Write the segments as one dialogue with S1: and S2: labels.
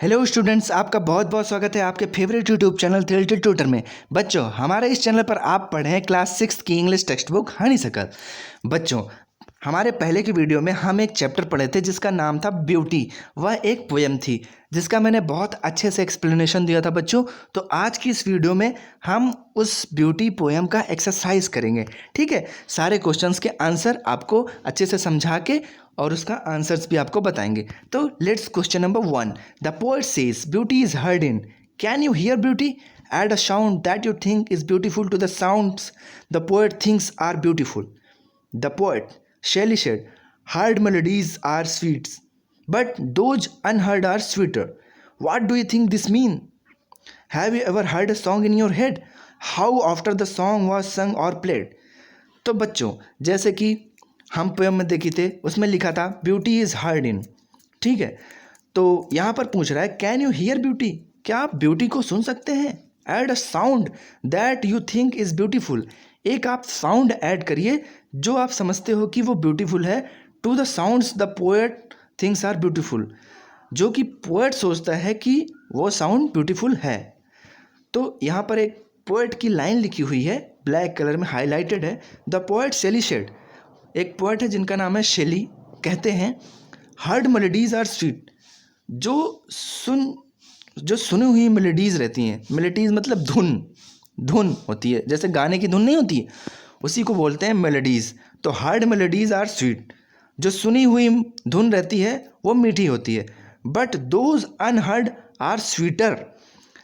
S1: Hello students, आपका बहुत बहुत स्वागत है आपके favourite YouTube channel theatre tutor में। बच्चों, हमारे इस चैनल पर आप पढ़ें क्लास 6 की इंग्लिश टेक्स्ट बुक हनीशकल। बच्चों, हमारे पहले की वीडियो में हम एक चैप्टर पढ़े थे जिसका नाम था ब्यूटी। वह एक पोएम थी जिसका मैंने बहुत अच्छे से एक्सप्लेनेशन दिया था बच्चों। तो आज की इस वीडियो में हम उस ब्यूटी पोएम का एक्सरसाइज करेंगे। ठीक है, सारे क्वेश्चंस के आंसर आपको अच्छे से समझा के और उसका आंसर्स भी आपको बताएंगे। तो let's question number 1। The poet says beauty is heard in, can you here beauty? Add a sound that you think is beautiful to the sounds the poet thinks are beautiful. The poet Shelley said, heard melodies are sweet, but those unheard are sweeter. What do you think this mean? Have you ever heard a song in your head? How after the song was sung or played? तो बच्चों, जैसे कि हम poem में देखी थे उसमें लिखा था ब्यूटी इज़ हर्ड इन। ठीक है, तो यहाँ पर पूछ रहा है कैन यू हियर ब्यूटी, क्या आप ब्यूटी को सुन सकते हैं? Add a sound that you think is beautiful, एक आप साउंड ऐड करिए जो आप समझते हो कि वो ब्यूटीफुल है। To the sounds the poet things are beautiful, जो कि पोएट सोचता है कि वो साउंड ब्यूटीफुल है। तो यहाँ पर एक पोएट की लाइन लिखी हुई है, ब्लैक कलर में हाईलाइटेड है। द पोएट शेली शेड, एक पोएट है जिनका नाम है शेली, कहते हैं हर्ड मेलोडीज आर स्वीट, जो सुनी हुई मेलोडीज़ रहती हैं। मेलोडीज़ मतलब धुन होती है, जैसे गाने की धुन नहीं होती है, उसी को बोलते हैं मेलोडीज़। तो हार्ड मेलोडीज़ आर स्वीट, जो सुनी हुई धुन रहती है वो मीठी होती है। But those unheard are sweeter,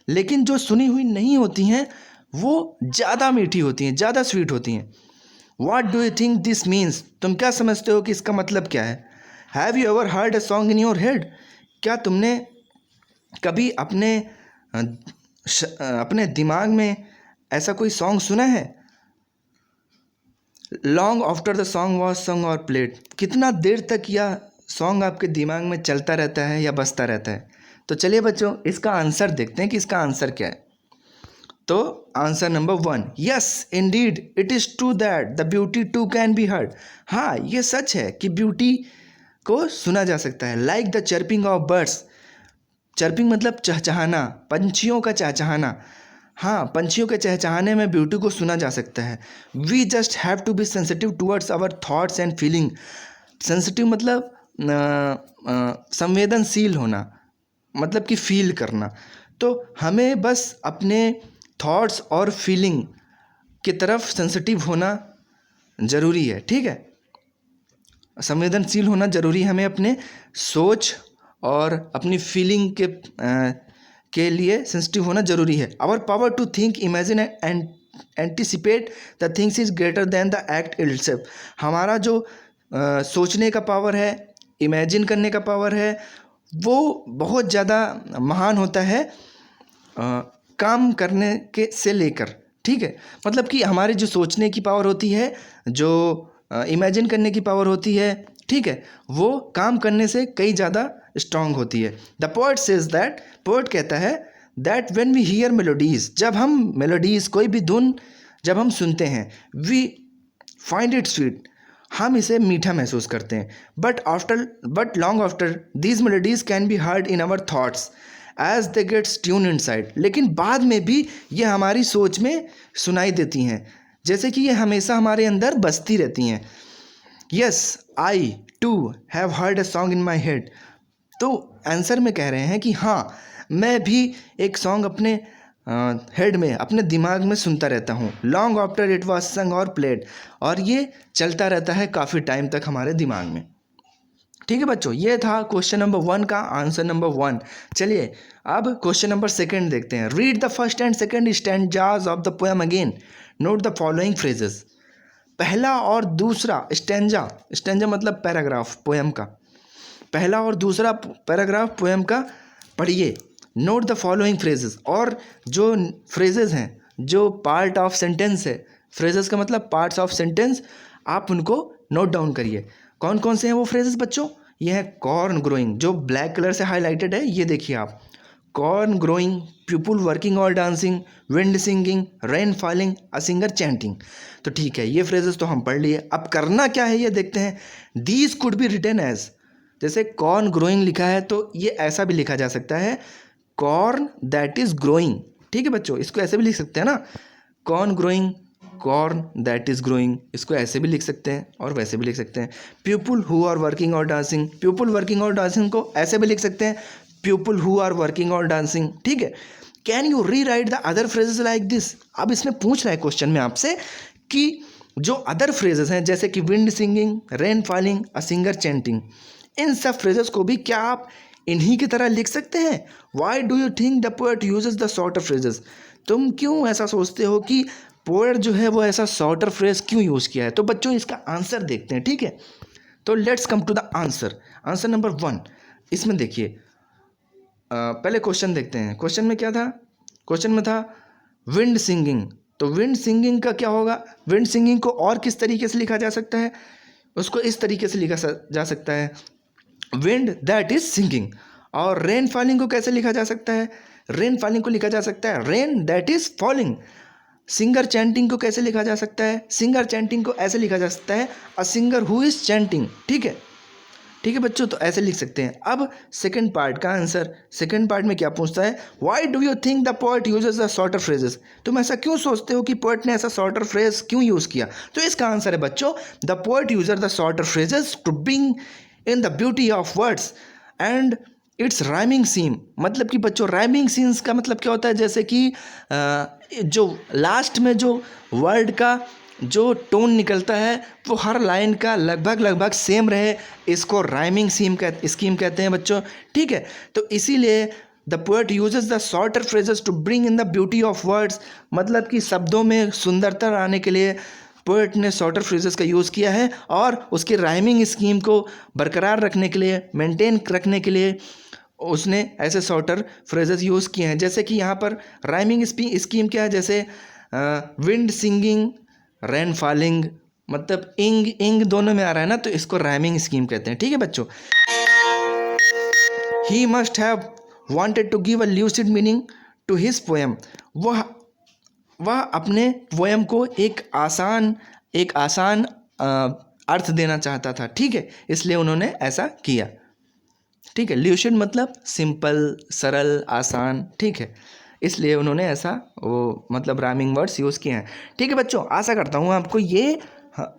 S1: लेकिन जो सुनी हुई नहीं होती हैं वो ज़्यादा मीठी होती हैं, ज़्यादा स्वीट होती हैं। What do you think this means? तुम क्या समझते हो कि इसका मतलब क्या है? Have you ever heard a song in your head? क्या तुमने कभी अपने दिमाग में ऐसा कोई सॉन्ग सुना है? Long after the song was song और प्लेड, कितना देर तक यह सॉन्ग आपके दिमाग में चलता रहता है या बजता रहता है? तो चलिए बच्चों, इसका आंसर देखते हैं कि इसका आंसर क्या है। तो answer number 1, yes indeed it is true that the beauty too can be heard. हाँ, ये सच है कि ब्यूटी को सुना जा सकता है। Like the chirping of birds, chirping मतलब चहचहाना, पंछियों का चहचहाना। हाँ, पंछियों के चहचहाने में ब्यूटी को सुना जा सकता है। We just have to be sensitive towards our thoughts and feeling. Sensitive मतलब संवेदनशील होना, मतलब कि फील करना। तो हमें बस अपने थॉट्स और फीलिंग की तरफ सेंसिटिव होना ज़रूरी है। ठीक है, संवेदनशील होना ज़रूरी है, हमें अपने सोच और अपनी फीलिंग के लिए सेंसिटिव होना ज़रूरी है। Our power to think, imagine and anticipate the things is greater than the act itself. हमारा जो सोचने का पावर है, इमेजिन करने का पावर है, वो बहुत ज़्यादा महान होता है काम करने के से लेकर। ठीक है, मतलब कि हमारी जो सोचने की पावर होती है, जो इमेजिन करने की पावर होती है, ठीक है, वो काम करने से कई ज़्यादा स्ट्रांग होती है। The poet says that, poet कहता है that when we hear melodies, जब हम मेलोडीज़ कोई भी धुन जब हम सुनते हैं, वी फाइंड इट स्वीट, हम इसे मीठा महसूस करते हैं। But long after these melodies can be heard in our thoughts as they gets tune inside, लेकिन बाद में भी ये हमारी सोच में सुनाई देती हैं, जैसे कि ये हमेशा हमारे अंदर बसती रहती हैं। Yes I too have heard a song in my head, तो आंसर में कह रहे हैं कि हाँ, मैं भी एक सॉन्ग अपने हेड में, अपने दिमाग में सुनता रहता हूँ। लॉन्ग आफ्टर इट वॉज संग और प्लेड, और ये चलता रहता है काफ़ी टाइम तक हमारे दिमाग में। ठीक है बच्चों, ये था क्वेश्चन नंबर 1 का आंसर नंबर 1। चलिए अब क्वेश्चन नंबर 2 देखते हैं। Read the first and second stanzas of the poem again, note the following phrases. पहला और दूसरा स्टैंजा, स्टैंजा मतलब पैराग्राफ पोएम का, पहला और दूसरा पैराग्राफ पोएम का पढ़िए। नोट द फॉलोइंग फ्रेजेस, और जो फ्रेजेस हैं, जो पार्ट ऑफ सेंटेंस है, फ्रेजेस का मतलब पार्ट्स ऑफ सेंटेंस, आप उनको नोट डाउन करिए। कौन कौन से हैं वो फ्रेजेस बच्चों? ये है कॉर्न ग्रोइंग, जो ब्लैक कलर से हाईलाइटेड है, ये देखिए आप, कॉर्न ग्रोइंग, पीपुल वर्किंग और dancing, wind singing, rain falling, a singer chanting. तो ठीक है, ये फ्रेजेस तो हम पढ़ लिए। अब करना क्या है ये देखते हैं। These could be written as, जैसे कॉर्न ग्रोइंग लिखा है तो ये ऐसा भी लिखा जा सकता है, कॉर्न दैट इज ग्रोइंग। ठीक है बच्चों, इसको ऐसे भी लिख सकते हैं ना, corn growing, corn that is growing, इसको ऐसे भी लिख सकते हैं और वैसे भी लिख सकते हैं। पीपल हु आर वर्किंग और डांसिंग, पीपल वर्किंग और डांसिंग को ऐसे भी लिख सकते हैं, पीपल हु आर वर्किंग और डांसिंग। ठीक है, कैन यू री right the other phrases like this. अब इसमें पूछ रहा है क्वेश्चन में आपसे कि जो अदर फ्रेजेस हैं जैसे कि wind singing, rain falling, a singer chanting, इन सब फ्रेजेस को भी क्या आप इन्हीं की तरह लिख सकते हैं। Why do you think the poet uses the shorter phrases, तुम क्यों ऐसा सोचते हो कि पोएट जो है वो ऐसा शॉर्टर फ्रेज क्यों यूज़ किया है। तो बच्चों इसका आंसर देखते हैं। ठीक है, तो let's come to the answer. Answer number 1, इसमें देखिए पहले क्वेश्चन देखते हैं। क्वेश्चन में क्या था, क्वेश्चन में था विंड सिंगिंग, तो विंड सिंगिंग का क्या होगा, विंड सिंगिंग को और किस तरीके से लिखा जा सकता है, उसको इस तरीके से लिखा जा सकता है, विंड दैट इज सिंगिंग। और रेन फॉलिंग को कैसे लिखा जा सकता है, रेन फॉलिंग को लिखा जा सकता है rain that is falling. Singer chanting को कैसे लिखा जा सकता है, सिंगर चैंटिंग को ऐसे लिखा जा सकता है, a singer who is chanting. ठीक है, ठीक है बच्चों, तो ऐसे लिख सकते हैं। अब सेकंड पार्ट का आंसर, सेकंड पार्ट में क्या पूछता है, why do you think the poet uses the shorter phrases, तुम ऐसा क्यों सोचते हो कि पोएट ने ऐसा शॉर्टर फ्रेज क्यों यूज़ किया। तो इसका आंसर है बच्चों, the poet uses the shorter phrases to bring in the beauty of words and its rhyming scheme. मतलब कि बच्चों राइमिंग सीन्स का मतलब क्या होता है, जैसे कि जो लास्ट में जो वर्ड का जो टोन निकलता है वो हर लाइन का लगभग सेम रहे, इसको राइमिंग स्कीम कहते हैं बच्चों। ठीक है, तो इसीलिए the poet uses the shorter phrases to bring in the beauty of words, मतलब कि शब्दों में सुंदरता लाने के लिए पोएट ने शॉर्टर फ्रेजेस का यूज़ किया है और उसकी राइमिंग स्कीम को बरकरार रखने के लिए, मेंटेन रखने के लिए उसने ऐसे शॉर्टर फ्रेजेस यूज़ किए हैं। जैसे कि यहाँ पर राइमिंग स्कीम क्या है, जैसे विंड सिंगिंग, रेन फॉलिंग, मतलब इंग दोनों में आ रहा है ना, तो इसको राइमिंग स्कीम कहते हैं। ठीक है बच्चों, he must have wanted to give a lucid meaning to his poem, वह अपने पोएम को एक आसान अर्थ देना चाहता था। ठीक है, इसलिए उन्होंने ऐसा किया। ठीक है, ल्यूसिड मतलब सिंपल, सरल, आसान। ठीक है, इसलिए उन्होंने ऐसा वो मतलब राइमिंग वर्ड्स यूज़ किए हैं। ठीक है बच्चों, आशा करता हूँ आपको ये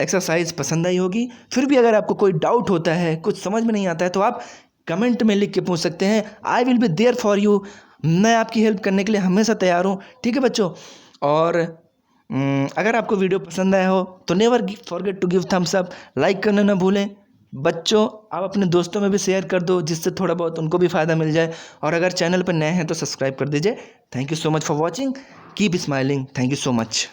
S1: एक्सरसाइज पसंद आई होगी। फिर भी अगर आपको कोई डाउट होता है, कुछ समझ में नहीं आता है, तो आप कमेंट में लिख के पूछ सकते हैं। I will be there for you, मैं आपकी हेल्प करने के लिए हमेशा तैयार हूँ। ठीक है बच्चों, और अगर आपको वीडियो पसंद आया हो तो never forget to give thumbs up, like करना ना भूलें। बच्चों आप अपने दोस्तों में भी शेयर कर दो, जिससे थोड़ा बहुत उनको भी फ़ायदा मिल जाए। और अगर चैनल पर नए हैं तो सब्सक्राइब कर दीजिए। Thank you so much for watching, keep smiling, thank you so much.